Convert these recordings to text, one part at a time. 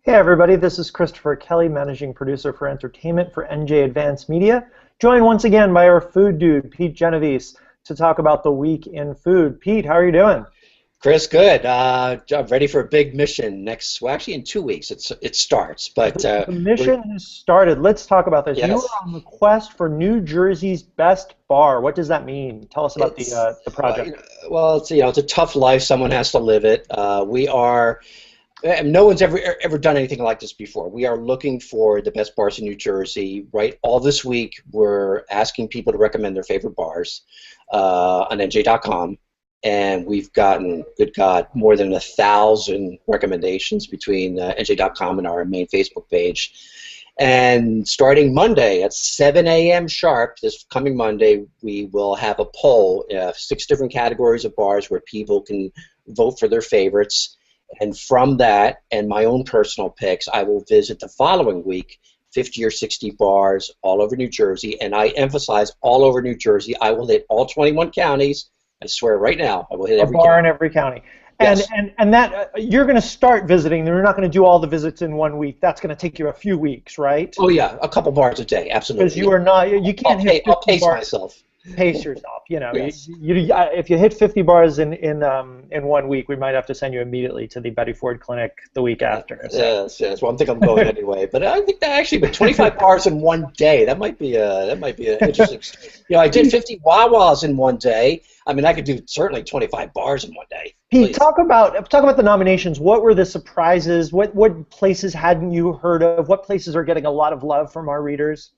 Hey everybody, this is Christopher Kelly, Managing Producer for Entertainment for NJ Advanced Media, joined once again by our food dude, Pete Genovese, to talk about the week in food. Pete, how are you doing? Chris, good. I'm ready for a big mission well, actually in 2 weeks it starts, but The we're, mission has started. Let's talk about this. You are yes, on the quest for New Jersey's best bar. What does that mean? Tell us about the well, project. it's a tough life. Someone has to live it. No one's ever done anything like this before. We are looking for the best bars in New Jersey. Right, all this week we're asking people to recommend their favorite bars on NJ.com. And we've gotten, good God, more than 1,000 recommendations between NJ.com and our main Facebook page. And starting Monday at 7 a.m. sharp, this coming Monday, we will have a poll, 6 different categories of bars where people can vote for their favorites. And from that, and my own personal picks, I will visit the following week 50 or 60 bars all over New Jersey. And I emphasize all over New Jersey. I will hit all 21 counties. I swear right now, I will hit every bar county. in every county. And Yes. and that you're going to start visiting. You're not going to do all the visits in one week. That's going to take you a few weeks, right? Oh yeah, a couple bars a day, Because absolutely. you are not, you can't hit I'll 50 pace bars. myself. Pace yourself. Yes. If you hit 50 bars in 1 week, we might have to send you immediately to the Betty Ford Clinic the week after. So. Yes. Well, I think I'm going anyway. But I think that actually, but 25 bars in one day, that might be an interesting. I did 50 Wawas in one day. I mean, I could do certainly 25 bars in one day. Pete, Please. talk about the nominations. What were the surprises? What places hadn't you heard of? What places are getting a lot of love from our readers?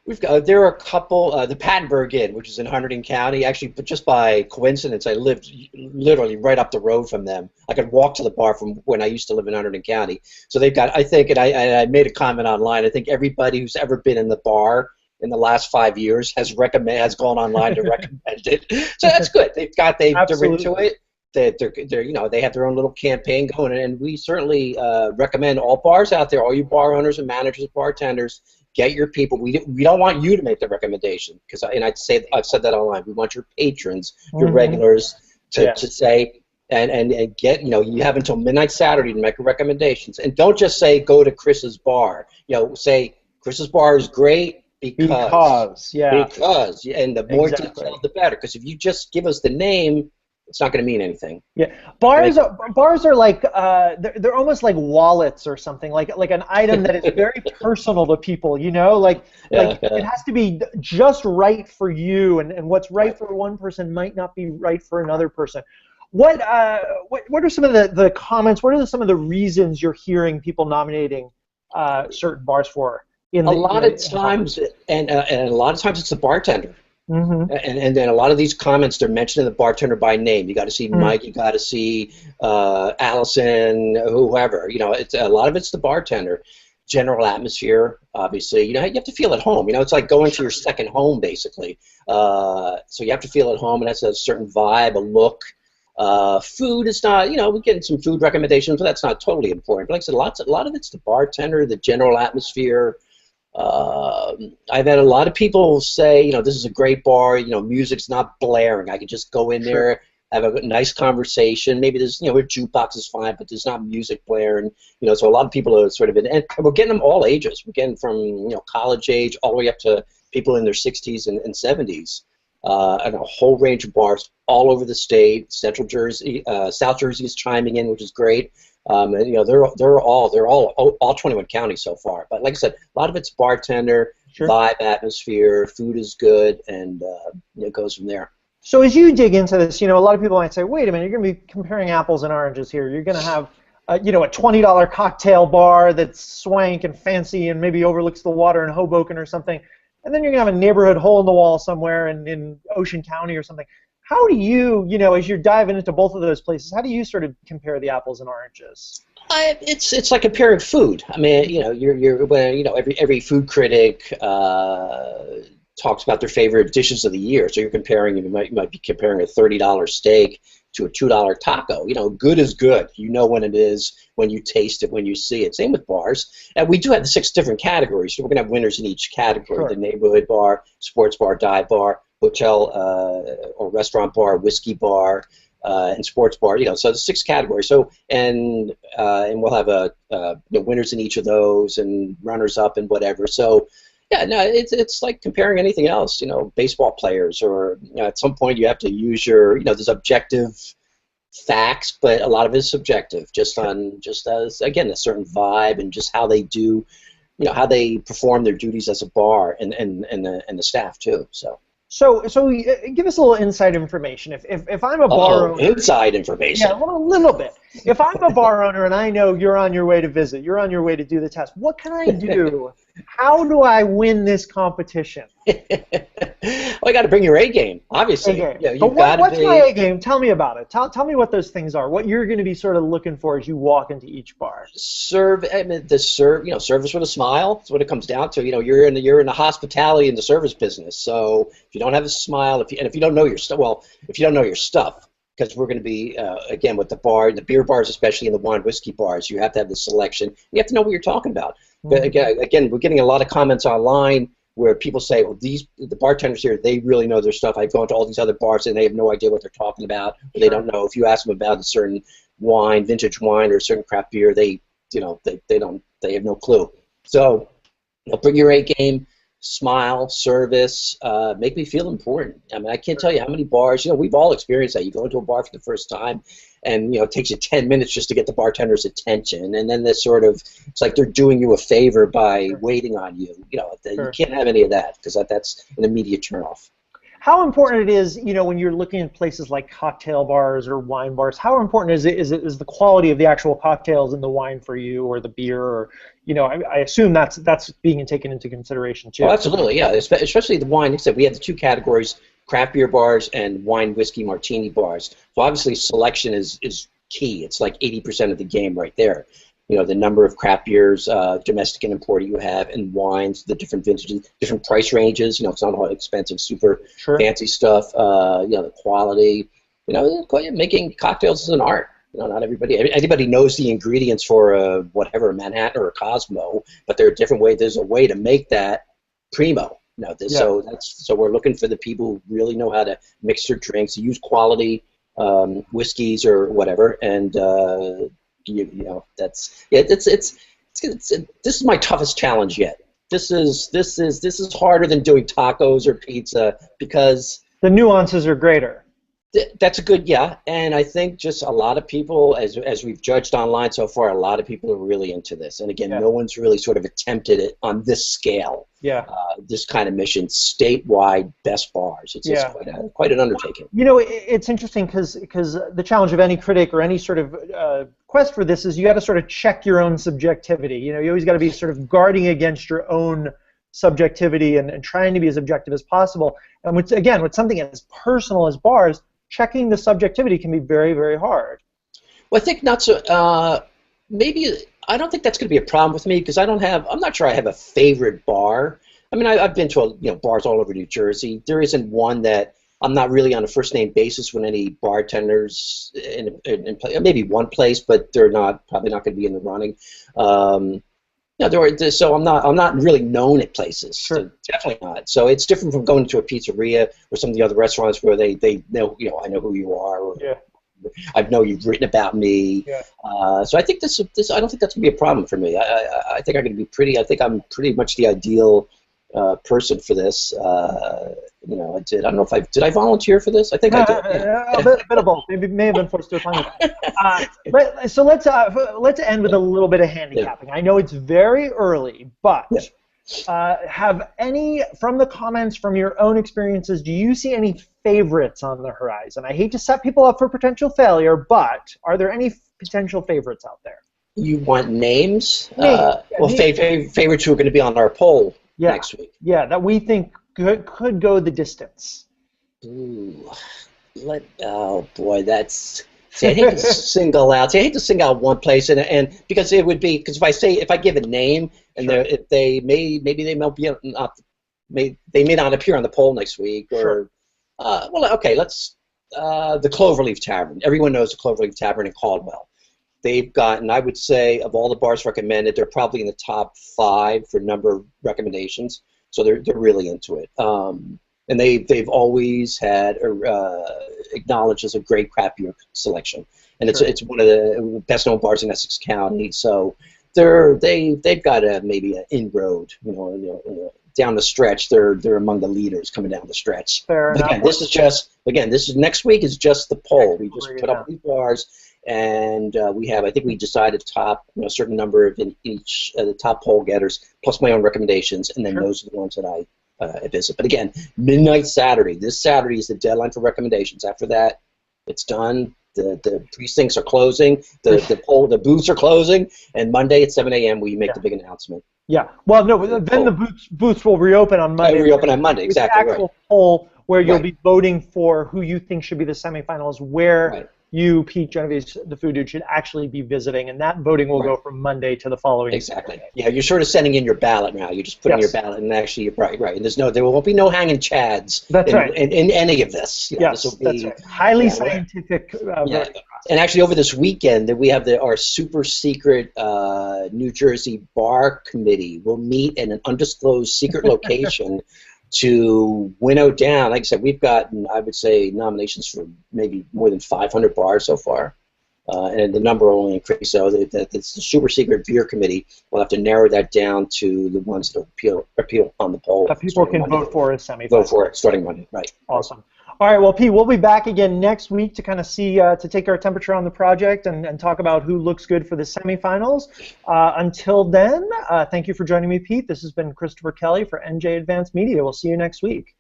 There are a couple. The Pattenberg Inn, which is in Hunterdon County, actually, but just by coincidence, I lived literally right up the road from them. I could walk to the bar from when I used to live in Hunterdon County. So they've got, I think, and I made a comment online. I think everybody who's ever been in the bar in the last 5 years has gone online to recommend it. So that's good. They're into it. They have their own little campaign going, and we certainly recommend all bars out there, all you bar owners and managers, bartenders. Get your people. We don't want you to make the recommendation I've said that online. We want your patrons, your regulars, to say and get. You have until midnight Saturday to make recommendations, and don't just say go to Chris's bar. Say Chris's bar is great because and the more detailed the better. Because if you just give us the name, it's not going to mean anything. Yeah, bars are like they're almost like wallets or something, like an item that is very personal to people. It has to be just right for you, and what's right for one person might not be right for another person. What are some of the comments? What are some of the reasons you're hearing people nominating certain bars for? A lot of times it's the bartender. Mm-hmm. And then a lot of these comments, they're mentioning the bartender by name. You got to see Mike, you got to see Allison, whoever. It's a lot of it's the bartender. General atmosphere, obviously. You have to feel at home. It's like going to your second home, basically. So you have to feel at home, and that's a certain vibe, a look. Food is not. We're getting some food recommendations, but that's not totally important. But like I said, a lot of it's the bartender, the general atmosphere. I've had a lot of people say, this is a great bar. Music's not blaring. I can just go in there, have a nice conversation. Maybe there's, a jukebox is fine, but there's not music blaring. So a lot of people are sort of and we're getting them all ages. We're getting from college age all the way up to people in their 60s and 70s, and a whole range of bars all over the state. Central Jersey, South Jersey is chiming in, which is great. And, they're all 21 counties so far. But like I said, a lot of it's bartender, vibe, atmosphere, food is good, and it goes from there. So as you dig into this, a lot of people might say, wait a minute, you're going to be comparing apples and oranges here. You're going to have, a $20 cocktail bar that's swank and fancy and maybe overlooks the water in Hoboken or something, and then you're going to have a neighborhood hole in the wall somewhere in Ocean County or something. How do you, as you're diving into both of those places, how do you sort of compare the apples and oranges? It's like comparing food. I mean, every food critic talks about their favorite dishes of the year. So you might be comparing a $30 steak to a $2 taco. Good is good. When it is, when you taste it, when you see it. Same with bars. And we do have the 6 different categories. So we're going to have winners in each category: the neighborhood bar, sports bar, dive bar, hotel or restaurant bar, whiskey bar, and sports bar. So there's 6 categories. So and we'll have winners in each of those and runners up and whatever. So yeah, no, it's like comparing anything else. Baseball players, or at some point you have to use your there's objective facts, but a lot of it is subjective, just as again a certain vibe and just how they do, how they perform their duties as a bar and the staff too. So give us a little inside information. If I'm a bar owner, inside information. Yeah, a little bit. If I'm a bar owner and I know you're on your way to visit, you're on your way to do the test, what can I do? How do I win this competition? Well, you got to bring your A game, obviously. A game. What's my A game? Tell me about it. Tell me what those things are. What you're going to be sort of looking for as you walk into each bar. Service with a smile. That's what it comes down to. You're in the hospitality and the service business. So if you don't have a smile, if you don't know your stuff, if you don't know your stuff, because we're going to be again with the beer bars, especially in the wine whiskey bars, you have to have the selection. You have to know what you're talking about. But again, we're getting a lot of comments online where people say, well, the bartenders here, they really know their stuff. I've gone to all these other bars and they have no idea what they're talking about. Or they don't know. If you ask them about a certain wine, vintage wine, or a certain craft beer, they have no clue. So bring your A game, smile, service, make me feel important. I mean, I can't tell you how many bars, we've all experienced that. You go into a bar for the first time and, it takes you 10 minutes just to get the bartender's attention. And then it's like they're doing you a favor by waiting on you. You can't have any of that because that's an immediate turnoff. How important it is, when you're looking at places like cocktail bars or wine bars, how important is the quality of the actual cocktails and the wine for you, or the beer, or I assume that's being taken into consideration too. Oh, absolutely, yeah. Especially the wine. Except we have the 2 categories: craft beer bars and wine whiskey martini bars. So obviously selection is key. It's like 80% of the game right there. The number of craft beers, domestic and imported you have, and wines, the different vintages, different price ranges. It's not all expensive, super fancy stuff. The quality. Making cocktails is an art. Not anybody knows the ingredients for a Manhattan or a Cosmo, but there are different ways. There's a way to make that primo. So we're looking for the people who really know how to mix their drinks, use quality whiskeys or whatever, and this is my toughest challenge yet. This is harder than doing tacos or pizza because the nuances are greater. That's a good, and I think just a lot of people, as we've judged online so far, a lot of people are really into this. And again, no one's really sort of attempted it on this scale. This kind of mission, statewide best bars. It's quite an undertaking. It's interesting because the challenge of any critic or any sort of quest for this is you got to sort of check your own subjectivity. You always got to be sort of guarding against your own subjectivity and trying to be as objective as possible. And with something as personal as bars, checking the subjectivity can be very, very hard. Well, I think not so. Maybe I don't think that's going to be a problem with me because I'm not sure I have a favorite bar. I mean, I've been to bars all over New Jersey. There isn't one that I'm not really on a first name basis with any bartenders in maybe one place, but they're probably not going to be in the running. So I'm not really known at places. Sure. So definitely not. So it's different from going to a pizzeria or some of the other restaurants where they know, I know who you are, or I know you've written about me. So I think this I don't think that's gonna be a problem for me. I think I'm gonna be I think I'm pretty much the ideal person for this. I don't know if did I volunteer for this? I think I did. A bit of both. May have been forced to apply. So let's end with a little bit of handicapping. I know it's very early, but have any, from the comments, from your own experiences, do you see any favorites on the horizon? I hate to set people up for potential failure, but are there any potential favorites out there? You want names? Favorites who are going to be on our poll next week. Yeah, that we think could go the distance. Ooh, oh boy, that's. See, I hate to single out. I hate to single out one place, and because it would be if I give a name and they may not appear on the poll next week, or let's the Cloverleaf Tavern. Everyone knows the Cloverleaf Tavern in Caldwell. They've gotten, I would say, of all the bars recommended, they're probably in the top 5 for number of recommendations. So they're really into it. And they've always had acknowledged as a great craft beer selection, and it's one of the best known bars in Essex County. So they've got maybe an inroad, down the stretch. They're among the leaders coming down the stretch. Fair enough. Again, this is next week is just the poll. We just put up these bars, and I think we decided top a certain number of in each the top poll getters plus my own recommendations, and then those are the ones that I visit. But again, midnight Saturday. This Saturday is the deadline for recommendations. After that, it's done. The precincts are closing. The booths are closing, and Monday at 7 a.m. we make the big announcement. Yeah. Well, no. Then the booths will reopen on Monday. They reopen on Monday. Exactly. The actual poll where you'll be voting for who you think should be the semifinals, where you, Pete Genovese, the Food Dude, should actually be visiting, and that voting will go from Monday to the following. Exactly. Yeah, you're sort of sending in your ballot now. You're just putting your ballot, and actually, right. And there won't be no hanging chads. That's in any of this. Yes, that's right. Highly scientific voting process. And actually, over this weekend, we have our super secret New Jersey bar committee. We'll meet in an undisclosed secret location to winnow down. Like I said, we've gotten, I would say, nominations for maybe more than 500 bars so far, and the number will only increase. So it's the super secret beer committee. We'll have to narrow that down to the ones that appeal on the poll. That people can vote for as semifinals. Vote for it starting Monday, right? Awesome. All right, well, Pete, we'll be back again next week to kind of see, to take our temperature on the project and talk about who looks good for the semifinals. Until then, thank you for joining me, Pete. This has been Christopher Kelly for NJ Advanced Media. We'll see you next week.